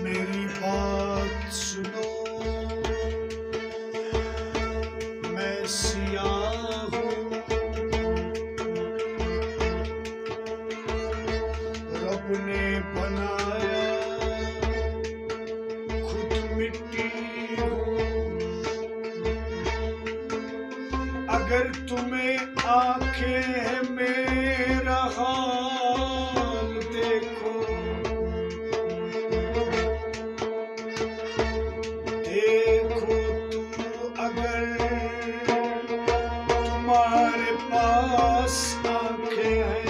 मेरी बात सुनो, मैं सियाह हूँ, रब ने बनाया खुद मिट्टी हूँ। अगर तुम्हें आंखें हैं मेरा हाल देखो, देखो तू अगर तुम्हारे पास आंखें हैं।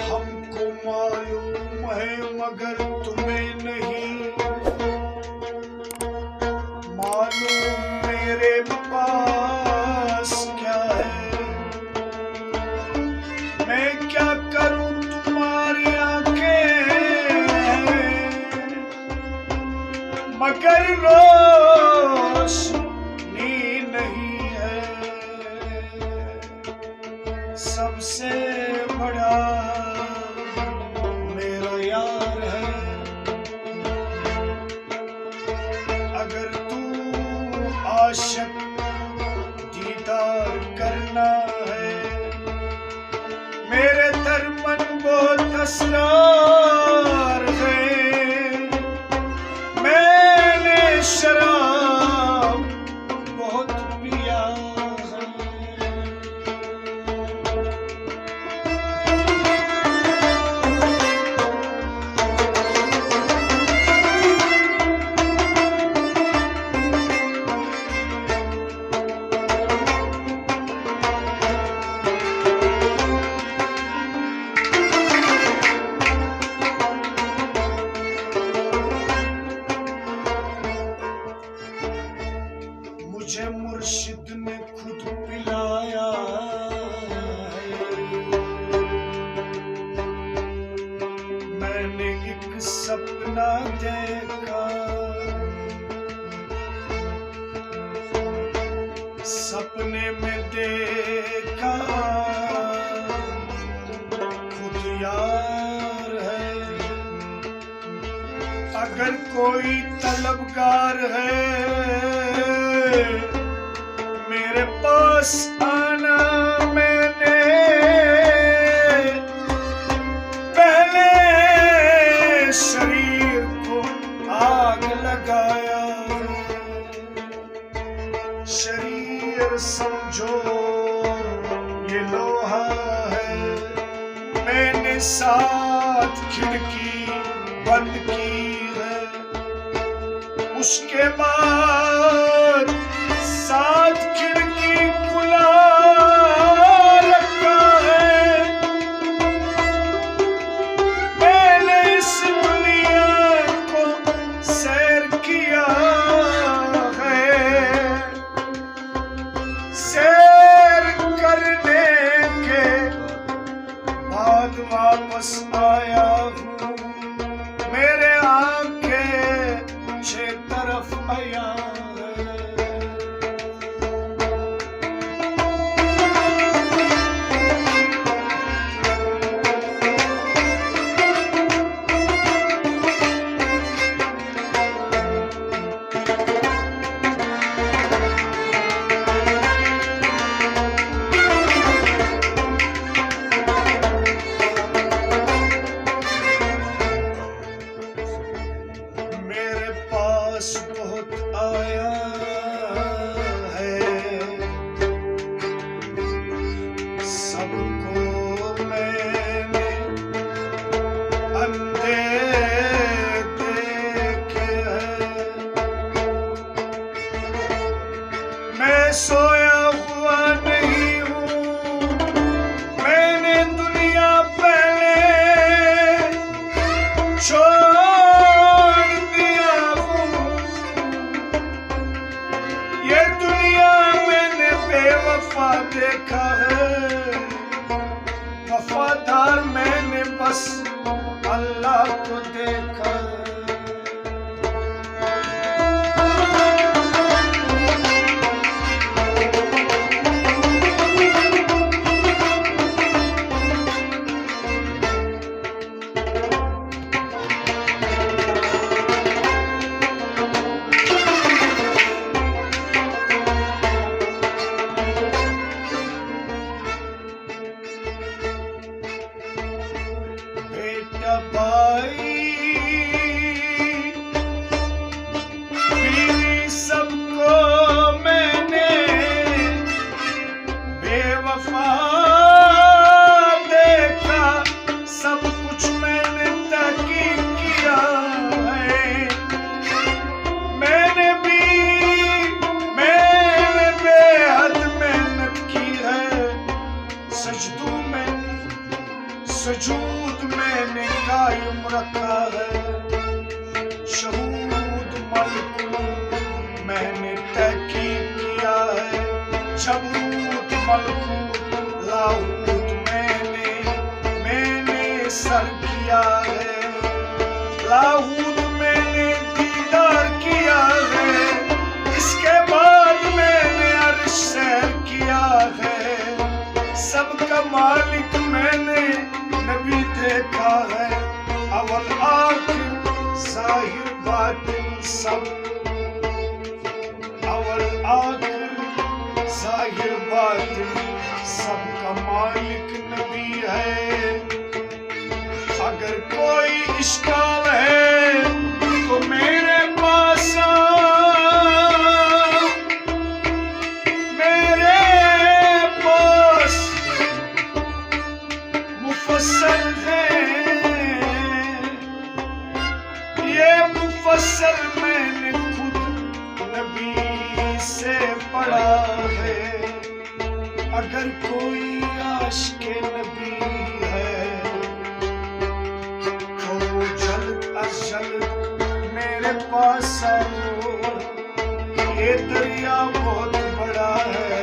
हमको मालूम है मगर तुम्हें नहीं मालूम मेरे पास क्या है। मैं क्या करूं तुम्हारी आंखें मगर रोशनी नहीं है। सबसे बड़ा मेरा यार है। अगर तू आशिक दीदार करना है, मेरे दरमन बहुत असरार है। मैंने शराब बहुत पिया है। मुझे मुर्शिद ने खुद पिलाया है। मैंने एक सपना देखा, सपने में देखा खुद यार है। अगर कोई तलबगार है मेरे पास आना। मैंने पहले शरीर को आग लगाया है। शरीर समझो ये लोहा है। मैंने 7 खिड़की बंद की है। उसके बाद 7 खिड़की खुला रखा है। मैंने इस दुनिया को सैर किया है। सैर करने के बाद वापस आया हूँ। मेरे आंखें 6 तरफ आया है। बस अल्लाह को देखा। भाई बीवी सबको मैंने बेवफा देखा, सब कुछ मैंने तहकीक किया है। मैंने बेहद मेहनत की है। सजूद मैंने कायम रखा है। शहूद मलकूत मैंने तहकीक किया है। जबरूत मलकूत लाहूत मैंने सर किया है। लाहूत मैंने दीदार किया है। इसके बाद मैंने अर्श सैर किया है। सबका मालिक मैंने नबी देखा है। अवल आखिर जाहिर बातिन सब, अवल आखिर जाहिर बातिन सबका मालिक नबी है। अगर कोई इश्काल है तो मेरे पास मुफस्सल है। ये मुफस्सल मैंने खुद नबी से पढ़ा है। अगर कोई आशिक़े नबी है तो जल्द अज जल्द मेरे पास आओ। ये दरिया बहुत बड़ा है,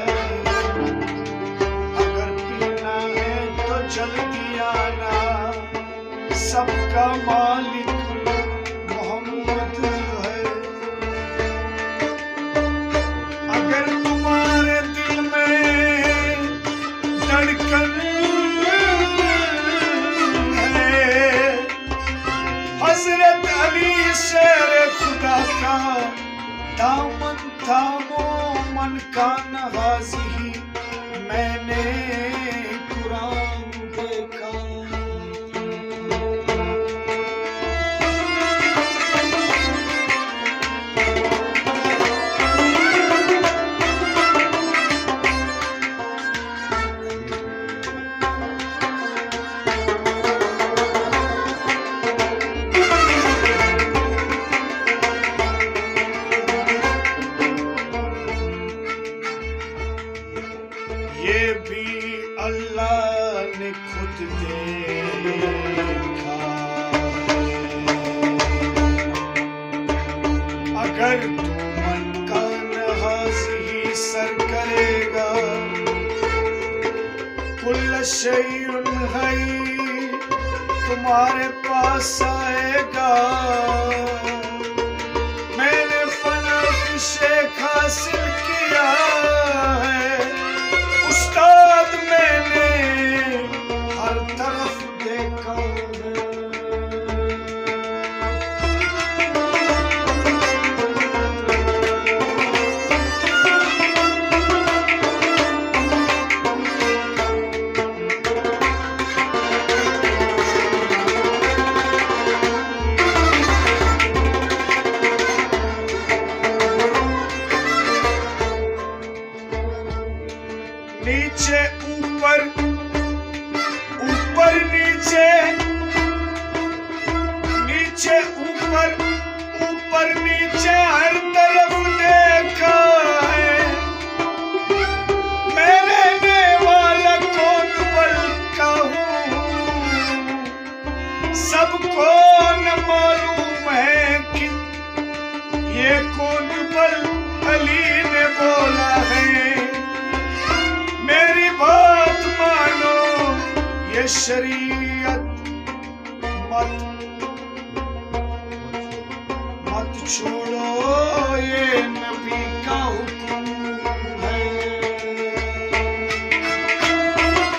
अगर पीना है तो जल्दी आना। सबका मालिक मोहम्मद है। अगर तुम्हारे दिल में धड़कन है, हजरत अली शेर खुदा का दामन थामो मन का नवाज़ी। मैंने कुरान देखा। ये भी अल्लाह ने खुद देखा। अगर तू मन का नहाज़ी सर करेगा, कुल शैउन है तुम्हारे पास आएगा। मैंने फना की शेख हासिल किया है। उस्ताद मैंने हर तरफ देखा है। नीचे ऊपर, ऊपर नीचे, नीचे ऊपर, ऊपर नीचे हर तरफ देखा है। मैं रहने वाला कौन बल का हूँ, सबको न मालूम है कि ये कौन बल अली ने बोला है। मेरी बात मानो, ये शरीयत मत छोड़ो ये